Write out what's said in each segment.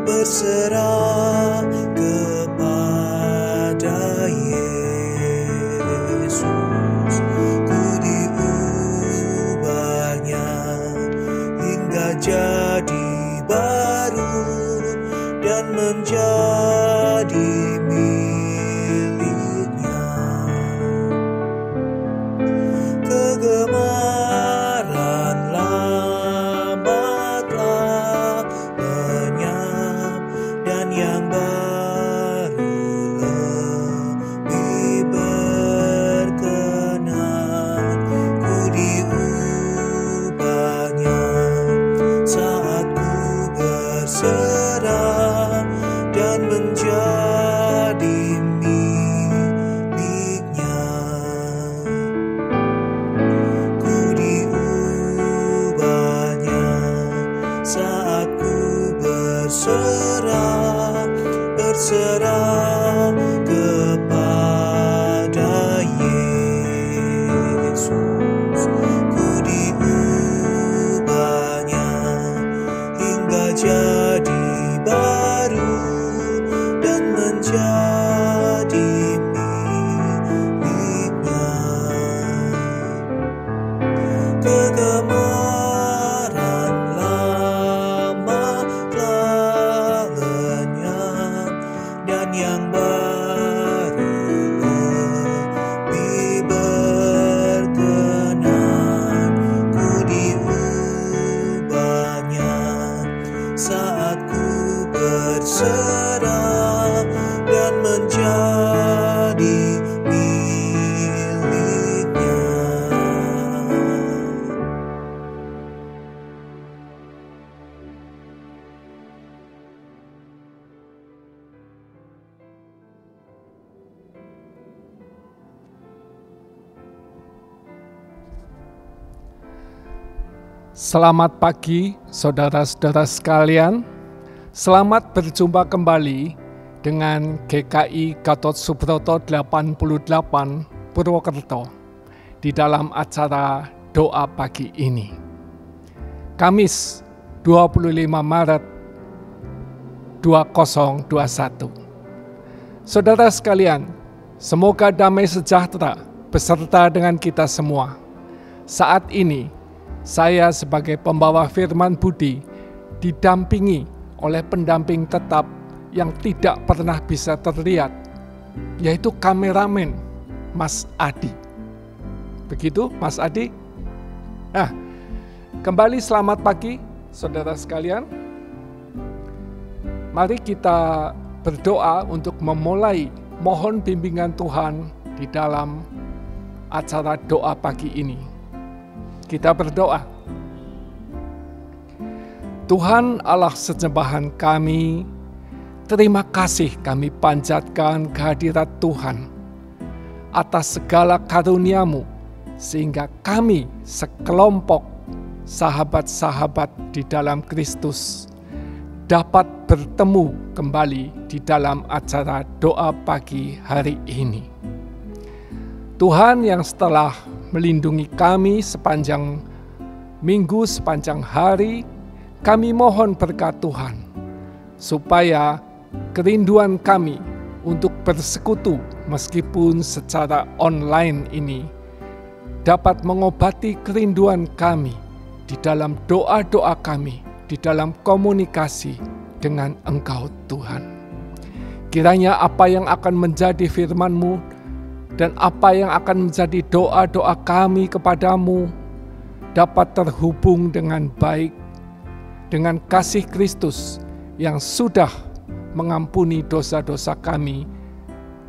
berserah kepada Yesus. Ku diubahnya hingga jadi baru dan menjadi miliknya. Kegemaran lama telah lenyap dan yang baru lebih berkenan. Ku diubahnya saat ku berserah dan menjadi miliknya. Ku diubahnya saat ku berserah kepada Yesus. Ku diubahnya hingga jadi baru dan menjadi miliknya. Kegemaran lama telah lenyap dan yang baru lebih berkenan. Ku diubahnya saat ku berserah dan menjadi miliknya. Selamat pagi saudara-saudara sekalian. Selamat berjumpa kembali dengan GKI Gatot Subroto 88 Purwokerto di dalam acara doa pagi ini. Kamis 25 Maret 2021. Saudara sekalian, semoga damai sejahtera beserta dengan kita semua. Saat ini saya sebagai pembawa firman Budi didampingi oleh pendamping tetap yang tidak pernah bisa terlihat, yaitu kameramen Mas Adi. Begitu Mas Adi? Nah, kembali selamat pagi saudara sekalian. Mari kita berdoa untuk memulai mohon bimbingan Tuhan di dalam acara doa pagi ini. Kita berdoa. Tuhan Allah sesembahan kami, terima kasih kami panjatkan kehadirat Tuhan atas segala karunia-Mu, sehingga kami sekelompok sahabat-sahabat di dalam Kristus dapat bertemu kembali di dalam acara doa pagi hari ini. Tuhan yang setelah melindungi kami sepanjang minggu, sepanjang hari, kami mohon berkat Tuhan, supaya kerinduan kami untuk bersekutu meskipun secara online ini dapat mengobati kerinduan kami di dalam doa-doa kami, di dalam komunikasi dengan Engkau Tuhan. Kiranya apa yang akan menjadi firman-Mu dan apa yang akan menjadi doa-doa kami kepadamu dapat terhubung dengan baik dengan kasih Kristus yang sudah mengampuni dosa-dosa kami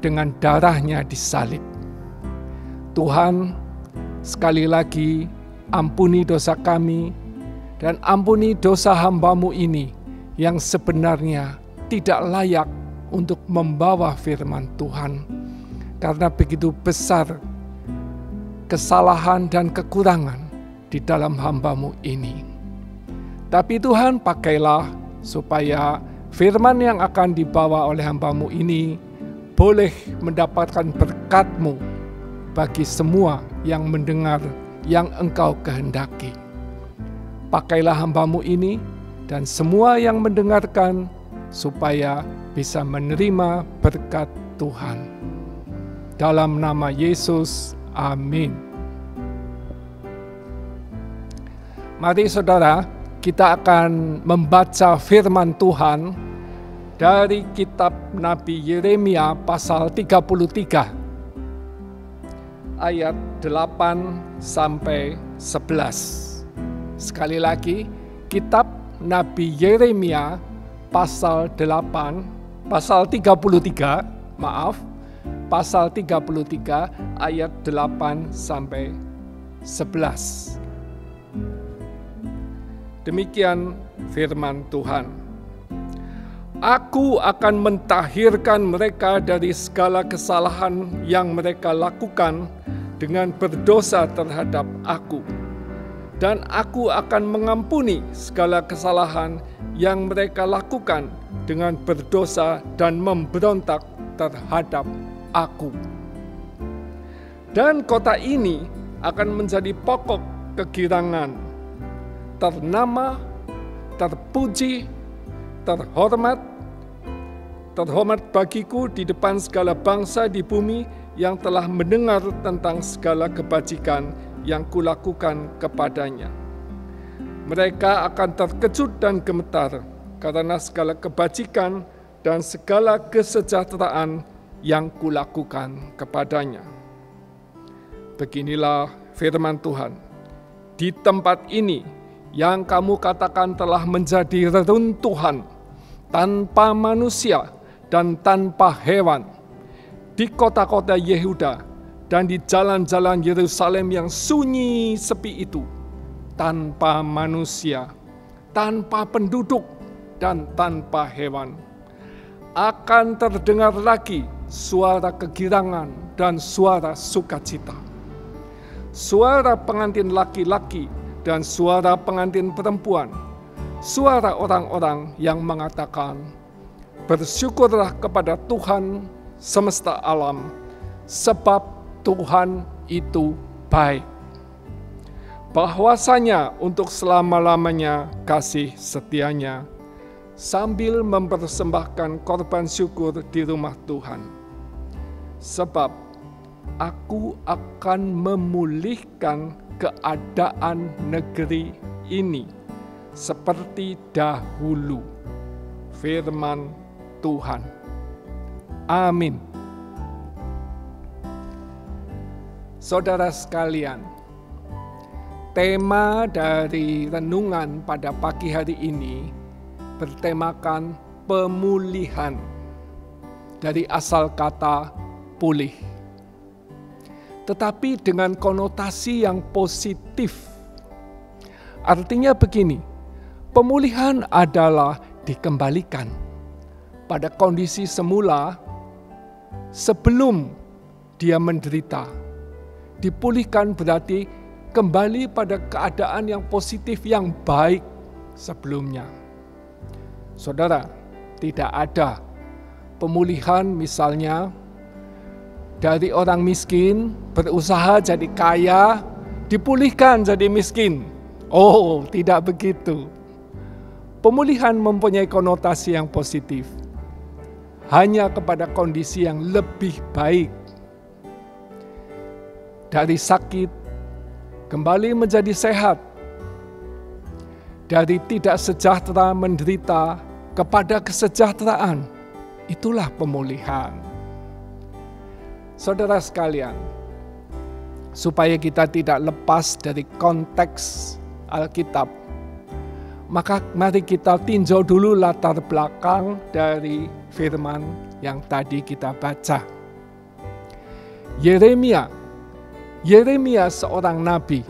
dengan darah-Nya disalib. Tuhan, sekali lagi ampuni dosa kami dan ampuni dosa hamba-Mu ini yang sebenarnya tidak layak untuk membawa firman Tuhan. Karena begitu besar kesalahan dan kekurangan di dalam hamba-Mu ini. Tapi Tuhan, pakailah supaya firman yang akan dibawa oleh hamba-Mu ini boleh mendapatkan berkat-Mu bagi semua yang mendengar yang Engkau kehendaki. Pakailah hamba-Mu ini dan semua yang mendengarkan supaya bisa menerima berkat Tuhan. Dalam nama Yesus, amin. Mari saudara, kita akan membaca firman Tuhan dari kitab Nabi Yeremia pasal 33 ayat 8 sampai 11. Sekali lagi, kitab Nabi Yeremia pasal 33 ayat 8 sampai 11. Demikian firman Tuhan. Aku akan mentahirkan mereka dari segala kesalahan yang mereka lakukan dengan berdosa terhadap aku. Dan aku akan mengampuni segala kesalahan yang mereka lakukan dengan berdosa dan memberontak terhadap aku. Dan kota ini akan menjadi pokok kegirangan, ternama, terpuji, terhormat bagiku di depan segala bangsa di bumi yang telah mendengar tentang segala kebajikan yang kulakukan kepadanya. Mereka akan terkejut dan gemetar karena segala kebajikan dan segala kesejahteraan yang kulakukan kepadanya. Beginilah firman Tuhan. Di tempat ini yang kamu katakan telah menjadi reruntuhan, tanpa manusia dan tanpa hewan, di kota-kota Yehuda dan di jalan-jalan Yerusalem yang sunyi sepi itu, tanpa manusia, tanpa penduduk, dan tanpa hewan, akan terdengar lagi suara kegirangan dan suara sukacita, suara pengantin laki-laki dan suara pengantin perempuan, suara orang-orang yang mengatakan, bersyukurlah kepada Tuhan semesta alam, sebab Tuhan itu baik. Bahwasanya untuk selama-lamanya kasih setianya, sambil mempersembahkan korban syukur di rumah Tuhan. Sebab aku akan memulihkan keadaan negeri ini seperti dahulu. Firman Tuhan. Amin. Saudara sekalian, tema dari renungan pada pagi hari ini bertemakan pemulihan, dari asal kata pulih, tetapi dengan konotasi yang positif. Artinya begini, pemulihan adalah dikembalikan pada kondisi semula sebelum dia menderita. Dipulihkan berarti kembali pada keadaan yang positif, yang baik sebelumnya. Saudara, tidak ada pemulihan misalnya dari orang miskin berusaha jadi kaya, dipulihkan jadi miskin. Oh, tidak begitu. Pemulihan mempunyai konotasi yang positif, hanya kepada kondisi yang lebih baik. Dari sakit kembali menjadi sehat, dari tidak sejahtera menderita kepada kesejahteraan. Itulah pemulihan. Saudara sekalian, supaya kita tidak lepas dari konteks Alkitab, maka mari kita tinjau dulu latar belakang dari firman yang tadi kita baca. Yeremia seorang nabi,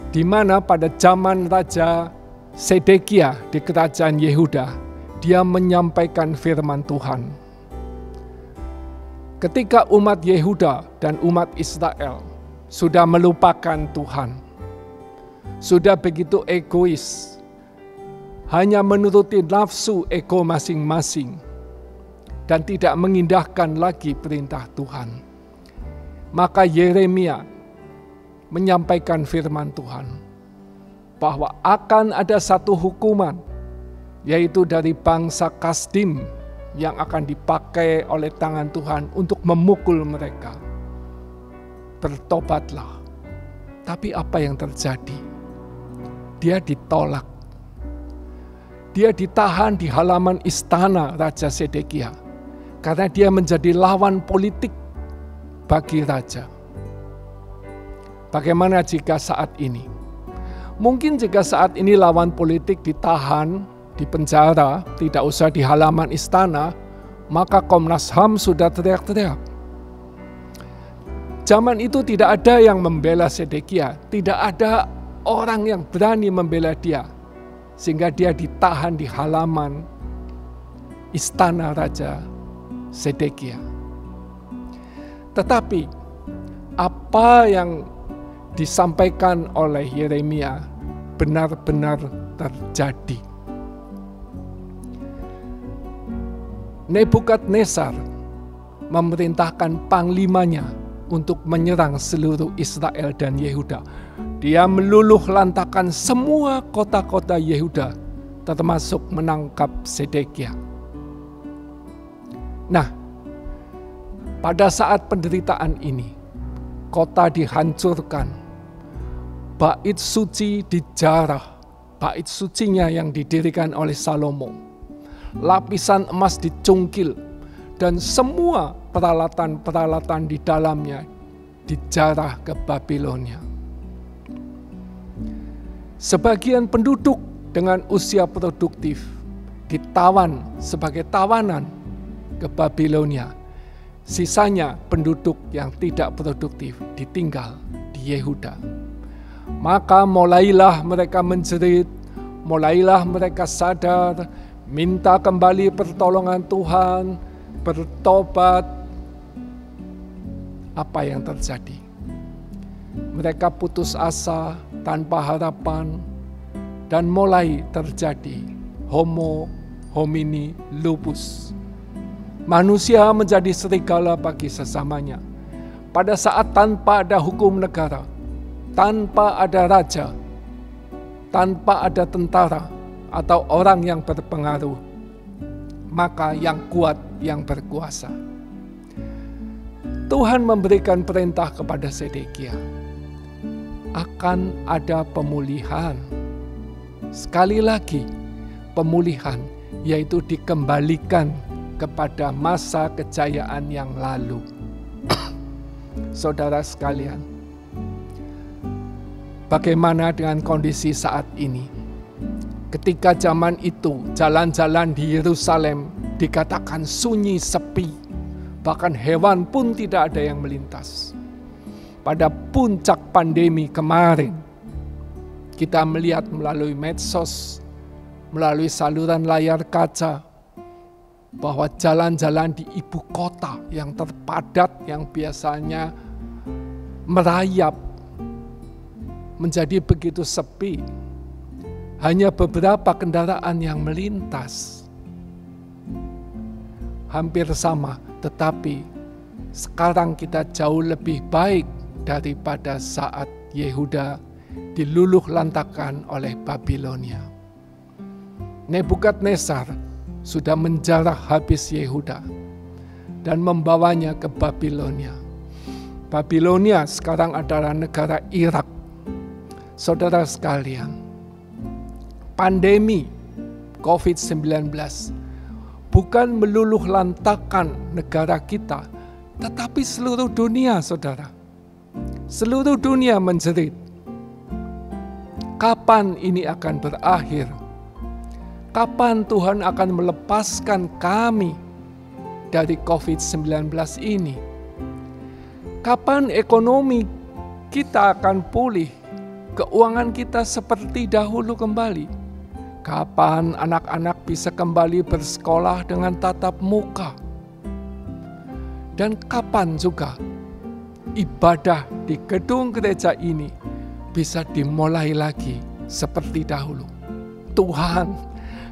di mana pada zaman Raja Sedekia di kerajaan Yehuda, dia menyampaikan firman Tuhan. Ketika umat Yehuda dan umat Israel sudah melupakan Tuhan, sudah begitu egois, hanya menuruti nafsu ego masing-masing, dan tidak mengindahkan lagi perintah Tuhan. Maka Yeremia menyampaikan firman Tuhan. bahwa akan ada satu hukuman, yaitu dari bangsa Kasdim yang akan dipakai oleh tangan Tuhan untuk memukul mereka. Bertobatlah. Tapi apa yang terjadi? Dia ditolak. Dia ditahan di halaman istana Raja Sedekia karena dia menjadi lawan politik bagi raja. Bagaimana jika saat ini? Mungkin jika saat ini lawan politik ditahan di penjara, tidak usah di halaman istana, maka Komnas HAM sudah teriak-teriak. Zaman itu tidak ada yang membela Sedekia, tidak ada orang yang berani membela dia, sehingga dia ditahan di halaman istana Raja Sedekia. Tetapi apa yang disampaikan oleh Yeremia benar-benar terjadi. Nebukadnezar memerintahkan panglimanya untuk menyerang seluruh Israel dan Yehuda. Dia meluluh lantakan semua kota-kota Yehuda, termasuk menangkap Sedekia. Nah, pada saat penderitaan ini, kota dihancurkan, bait suci dijarah, bait sucinya yang didirikan oleh Salomo, lapisan emas dicungkil, dan semua peralatan-peralatan di dalamnya dijarah ke Babilonia. Sebagian penduduk dengan usia produktif ditawan sebagai tawanan ke Babilonia. Sisanya penduduk yang tidak produktif ditinggal di Yehuda. Maka mulailah mereka menjerit, mulailah mereka sadar, minta kembali pertolongan Tuhan, bertobat. Apa yang terjadi? Mereka putus asa, tanpa harapan, dan mulai terjadi homo homini lupus. Manusia menjadi serigala bagi sesamanya. Pada saat tanpa ada hukum negara, tanpa ada raja, tanpa ada tentara atau orang yang berpengaruh, maka yang kuat yang berkuasa. Tuhan memberikan perintah kepada Sedekia, akan ada pemulihan. Sekali lagi, pemulihan yaitu dikembalikan kepada masa kejayaan yang lalu. Saudara sekalian, bagaimana dengan kondisi saat ini? Ketika zaman itu, jalan-jalan di Yerusalem dikatakan sunyi sepi, bahkan hewan pun tidak ada yang melintas. Pada puncak pandemi kemarin, kita melihat melalui medsos, melalui saluran layar kaca, bahwa jalan-jalan di ibu kota yang terpadat, yang biasanya merayap, menjadi begitu sepi. Hanya beberapa kendaraan yang melintas. Hampir sama, tetapi sekarang kita jauh lebih baik daripada saat Yehuda diluluh lantakan oleh Babilonia. Nebukadnezar sudah menjarah habis Yehuda dan membawanya ke Babilonia. Babilonia sekarang adalah negara Irak. Saudara sekalian, pandemi COVID-19 bukan meluluh lantakan negara kita, tetapi seluruh dunia, saudara. Seluruh dunia menjerit. Kapan ini akan berakhir? Kapan Tuhan akan melepaskan kami dari COVID-19 ini? Kapan ekonomi kita akan pulih? Keuangan kita seperti dahulu kembali? Kapan anak-anak bisa kembali bersekolah dengan tatap muka? Dan kapan juga ibadah di gedung gereja ini bisa dimulai lagi seperti dahulu? Tuhan,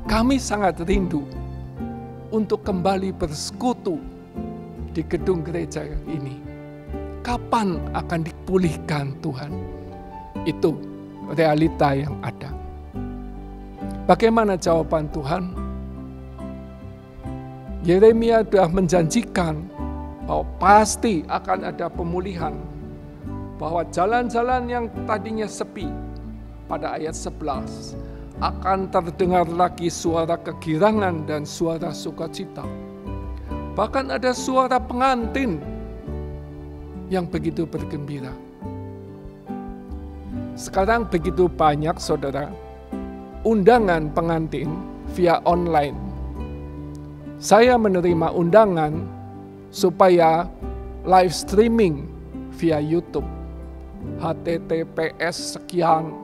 kami sangat rindu untuk kembali bersekutu di gedung gereja ini. Kapan akan dipulihkan Tuhan? Itu realita yang ada. Bagaimana jawaban Tuhan? Yeremia sudah menjanjikan bahwa pasti akan ada pemulihan, bahwa jalan-jalan yang tadinya sepi pada ayat 11 akan terdengar lagi suara kegirangan dan suara sukacita. Bahkan ada suara pengantin yang begitu bergembira. Sekarang begitu banyak, saudara, undangan pengantin via online. Saya menerima undangan supaya live streaming via YouTube. HTTPS sekian.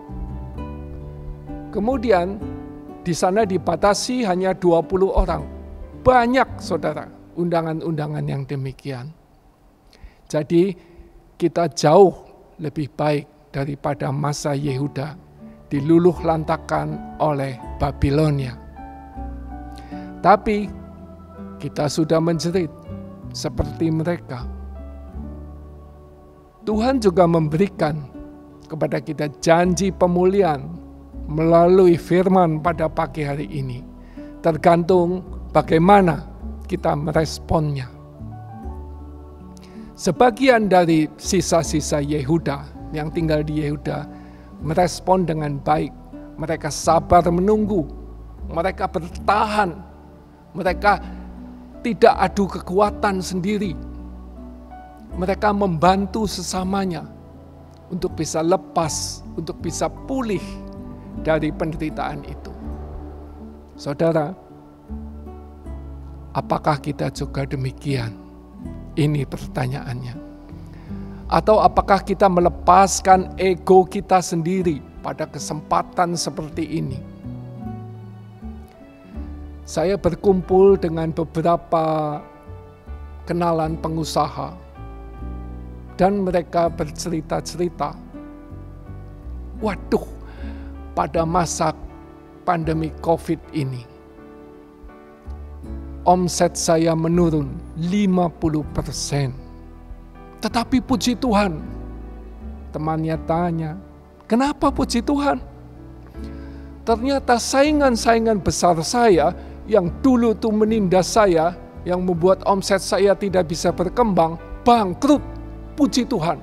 Kemudian di sana dibatasi hanya 20 orang. Banyak, saudara, undangan-undangan yang demikian. Jadi kita jauh lebih baik daripada masa Yehuda diluluh lantakan oleh Babilonia. Tapi kita sudah menjerit seperti mereka. Tuhan juga memberikan kepada kita janji pemulihan melalui firman pada pagi hari ini. Tergantung bagaimana kita meresponnya. Sebagian dari sisa-sisa Yehuda yang tinggal di Yehuda merespon dengan baik. Mereka sabar menunggu. Mereka bertahan. Mereka tidak adu kekuatan sendiri. Mereka membantu sesamanya untuk bisa lepas, untuk bisa pulih dari penderitaan itu. Saudara, apakah kita juga demikian? Ini pertanyaannya. Atau apakah kita melepaskan ego kita sendiri pada kesempatan seperti ini? Saya berkumpul dengan beberapa kenalan pengusaha dan mereka bercerita-cerita. Waduh, pada masa pandemi COVID ini, omset saya menurun 50%. Tetapi puji Tuhan, temannya tanya, kenapa puji Tuhan? Ternyata saingan-saingan besar saya yang dulu tuh menindas saya, yang membuat omset saya tidak bisa berkembang, bangkrut. Puji Tuhan.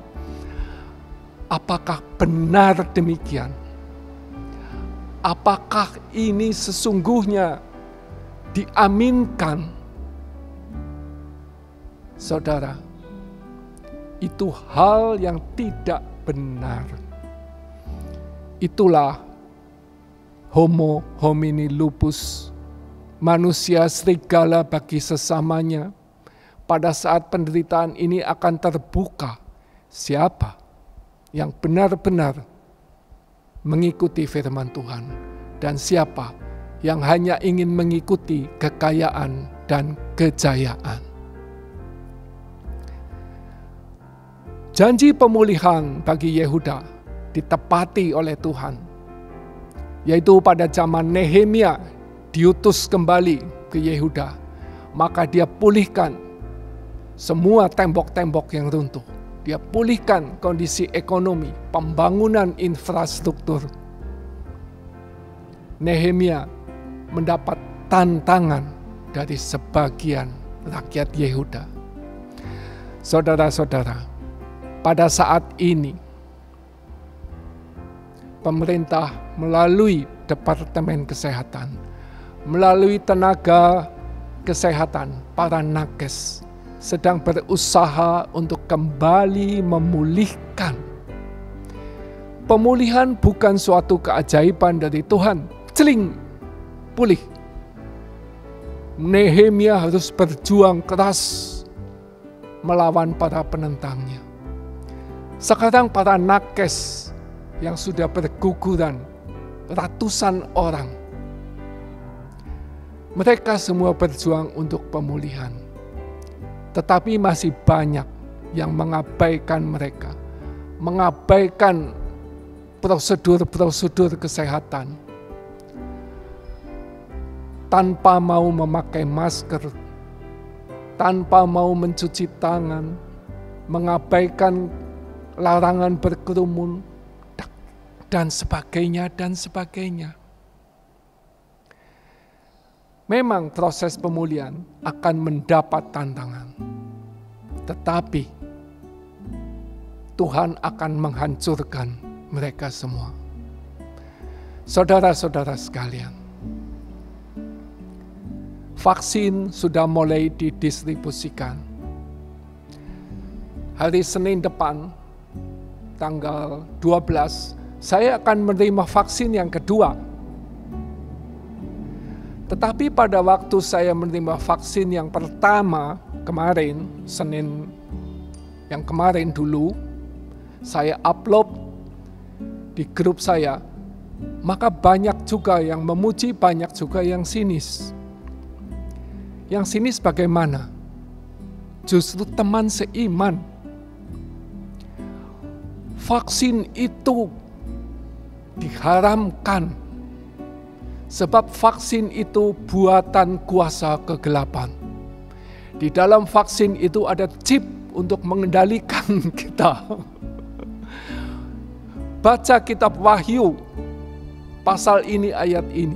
Apakah benar demikian? Apakah ini sesungguhnya diaminkan? Saudara, itu hal yang tidak benar. Itulah homo homini lupus, manusia serigala bagi sesamanya. Pada saat penderitaan ini akan terbuka siapa yang benar-benar mengikuti firman Tuhan dan siapa yang hanya ingin mengikuti kekayaan dan kejayaan. Janji pemulihan bagi Yehuda ditepati oleh Tuhan, yaitu pada zaman Nehemia diutus kembali ke Yehuda, maka dia pulihkan semua tembok-tembok yang runtuh. Dia pulihkan kondisi ekonomi, pembangunan infrastruktur. Nehemia mendapat tantangan dari sebagian rakyat Yehuda. Saudara-saudara, pada saat ini pemerintah melalui Departemen Kesehatan, melalui tenaga kesehatan, para nakes, sedang berusaha untuk kembali memulihkan. Pemulihan bukan suatu keajaiban dari Tuhan. Celing, pulih. Nehemia harus berjuang keras melawan para penentangnya. Sekarang para nakes yang sudah berguguran, ratusan orang, mereka semua berjuang untuk pemulihan. Tetapi masih banyak yang mengabaikan mereka, mengabaikan prosedur-prosedur kesehatan, tanpa mau memakai masker, tanpa mau mencuci tangan, mengabaikan larangan berkerumun. dan sebagainya, dan sebagainya. Memang proses pemulihan akan mendapat tantangan. Tetapi Tuhan akan menghancurkan mereka semua. Saudara-saudara sekalian, vaksin sudah mulai didistribusikan. Hari Senin depan, tanggal 12, saya akan menerima vaksin yang kedua. Tetapi pada waktu saya menerima vaksin yang pertama kemarin, Senin yang kemarin dulu, saya upload di grup saya, maka banyak juga yang memuji, banyak juga yang sinis. Yang sinis bagaimana? Justru teman seiman. Vaksin itu diharamkan sebab vaksin itu buatan kuasa kegelapan. Di dalam vaksin itu ada chip untuk mengendalikan kita. Baca kitab Wahyu, pasal ini, ayat ini.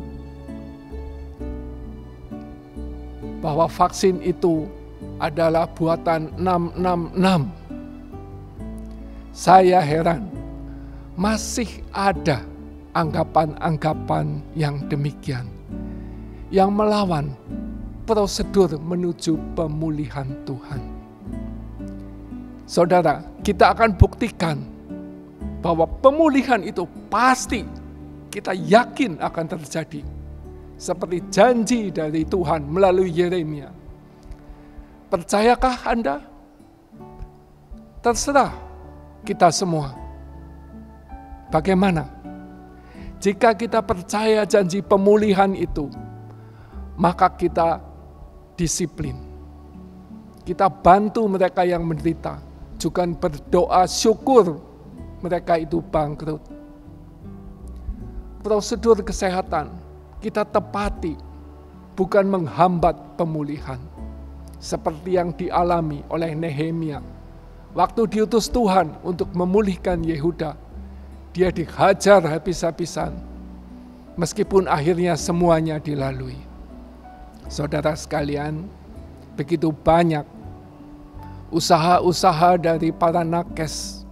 Bahwa vaksin itu adalah buatan 666. Saya heran, masih ada anggapan-anggapan yang demikian, yang melawan prosedur menuju pemulihan Tuhan. Saudara, kita akan buktikan bahwa pemulihan itu pasti, kita yakin akan terjadi. Seperti janji dari Tuhan melalui Yeremia. Percayakah Anda? Terserah kita semua. Bagaimana? Jika kita percaya janji pemulihan itu, maka kita disiplin. Kita bantu mereka yang menderita, juga berdoa syukur mereka itu bangkrut. Prosedur kesehatan kita tepati, bukan menghambat pemulihan. Seperti yang dialami oleh Nehemia. Waktu diutus Tuhan untuk memulihkan Yehuda, dia dihajar habis-habisan, meskipun akhirnya semuanya dilalui. Saudara sekalian, begitu banyak usaha-usaha dari para nakes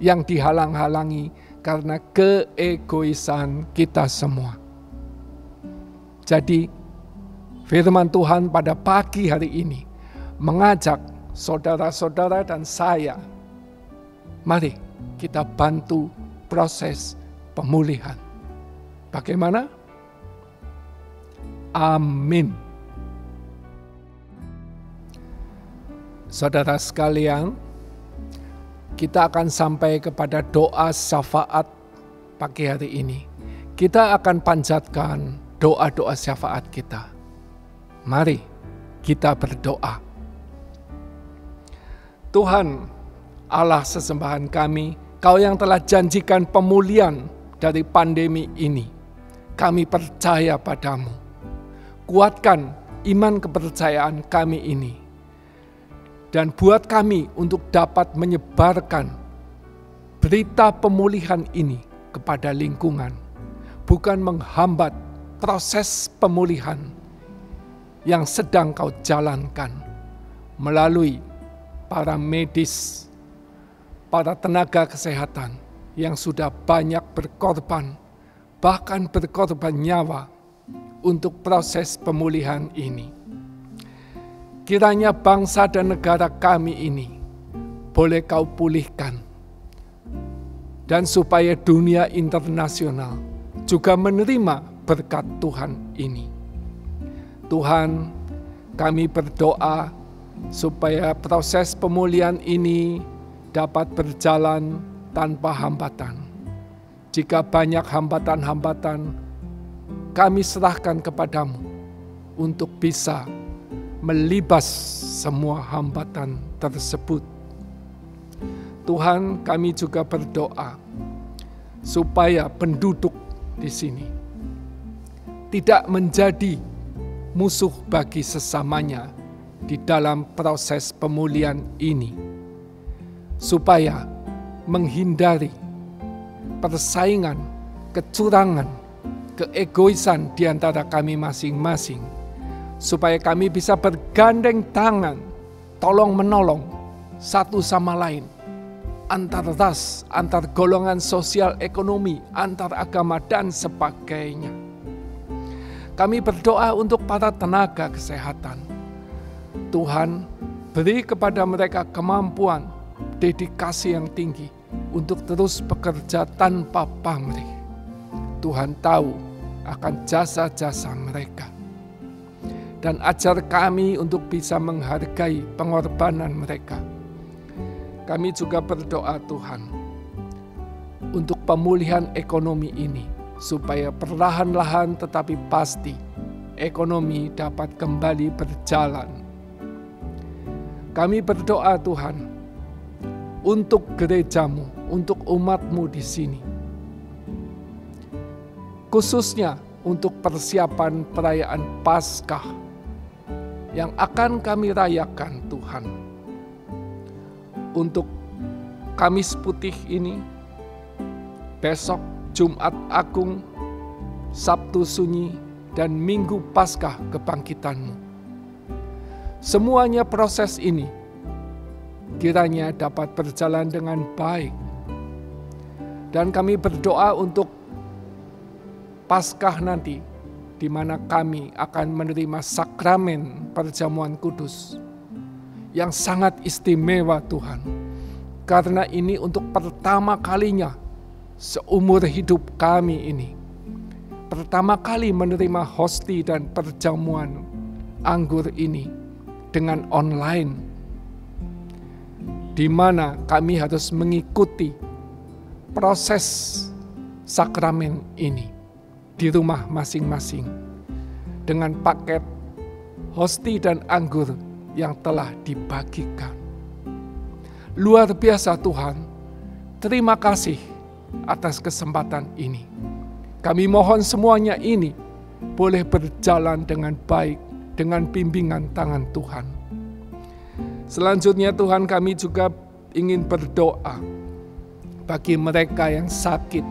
yang dihalang-halangi karena keegoisan kita semua. Jadi, firman Tuhan pada pagi hari ini mengajak saudara-saudara dan saya, mari kita bantu proses pemulihan. Bagaimana? Amin. Saudara sekalian, kita akan sampai kepada doa syafaat pagi hari ini. Kita akan panjatkan doa-doa syafaat kita. Mari kita berdoa. Tuhan, Allah sesembahan kami, Kau yang telah janjikan pemulihan dari pandemi ini. Kami percaya padamu. Kuatkan iman kepercayaan kami ini. Dan buat kami untuk dapat menyebarkan berita pemulihan ini kepada lingkungan. Bukan menghambat proses pemulihan yang sedang Kau jalankan melalui para medis, para tenaga kesehatan yang sudah banyak berkorban, bahkan berkorban nyawa untuk proses pemulihan ini. Kiranya bangsa dan negara kami ini boleh Kau pulihkan, dan supaya dunia internasional juga menerima berkat Tuhan ini. Tuhan, kami berdoa supaya proses pemulihan ini dapat berjalan tanpa hambatan. Jika banyak hambatan-hambatan, kami serahkan kepadamu untuk bisa melibas semua hambatan tersebut. Tuhan, kami juga berdoa supaya penduduk di sini tidak menjadi musuh bagi sesamanya di dalam proses pemulihan ini, supaya menghindari persaingan, kecurangan, keegoisan di antara kami masing-masing, supaya kami bisa bergandeng tangan, tolong menolong satu sama lain, antar ras, antar golongan sosial ekonomi, antar agama dan sebagainya. Kami berdoa untuk para tenaga kesehatan. Tuhan, beri kepada mereka kemampuan, dedikasi yang tinggi untuk terus bekerja tanpa pamrih. Tuhan tahu akan jasa-jasa mereka. Dan ajar kami untuk bisa menghargai pengorbanan mereka. Kami juga berdoa Tuhan untuk pemulihan ekonomi ini, supaya perlahan-lahan tetapi pasti ekonomi dapat kembali berjalan. Kami berdoa Tuhan untuk gerejamu, untuk umatmu di sini. Khususnya untuk persiapan perayaan Paskah yang akan kami rayakan Tuhan. Untuk Kamis Putih ini, besok Jumat Agung, Sabtu Sunyi, dan Minggu Paskah Kebangkitanmu. Semuanya proses ini kiranya dapat berjalan dengan baik. Dan kami berdoa untuk Paskah nanti, di mana kami akan menerima sakramen perjamuan kudus yang sangat istimewa Tuhan. Karena ini untuk pertama kalinya seumur hidup kami ini, pertama kali menerima hosti dan perjamuan anggur ini dengan online, di mana kami harus mengikuti proses sakramen ini di rumah masing-masing dengan paket hosti dan anggur yang telah dibagikan. Luar biasa Tuhan, terima kasih atas kesempatan ini. Kami mohon semuanya ini boleh berjalan dengan baik dengan bimbingan tangan Tuhan. Selanjutnya Tuhan, kami juga ingin berdoa bagi mereka yang sakit,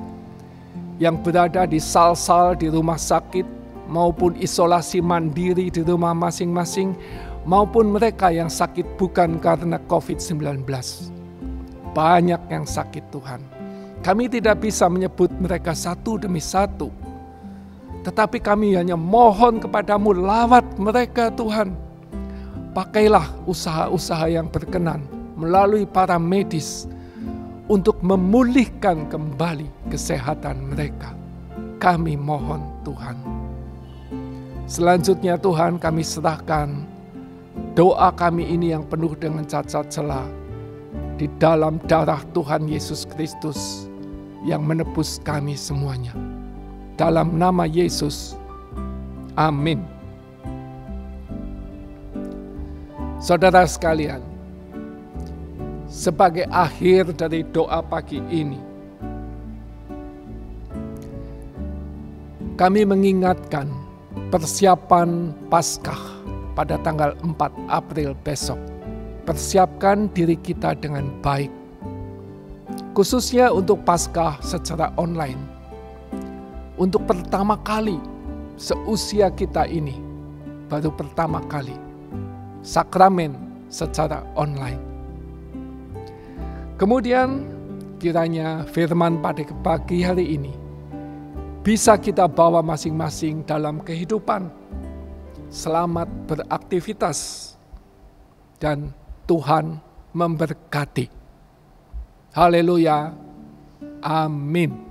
yang berada di sal-sal di rumah sakit maupun isolasi mandiri di rumah masing-masing, maupun mereka yang sakit bukan karena COVID-19. Banyak yang sakit Tuhan. Kami tidak bisa menyebut mereka satu demi satu. Tetapi kami hanya mohon kepadamu, lawat mereka Tuhan. Pakailah usaha-usaha yang berkenan melalui para medis untuk memulihkan kembali kesehatan mereka. Kami mohon Tuhan. Selanjutnya Tuhan, kami serahkan doa kami ini yang penuh dengan cacat celah di dalam darah Tuhan Yesus Kristus yang menebus kami semuanya. Dalam nama Yesus, amin. Saudara sekalian, sebagai akhir dari doa pagi ini, kami mengingatkan persiapan Paskah pada tanggal 4 April besok. Persiapkan diri kita dengan baik, khususnya untuk Paskah secara online. Untuk pertama kali seusia kita ini, baru pertama kali sakramen secara online. Kemudian kiranya firman pada pagi hari ini bisa kita bawa masing-masing dalam kehidupan. Selamat beraktivitas dan Tuhan memberkati. Haleluya. Amin.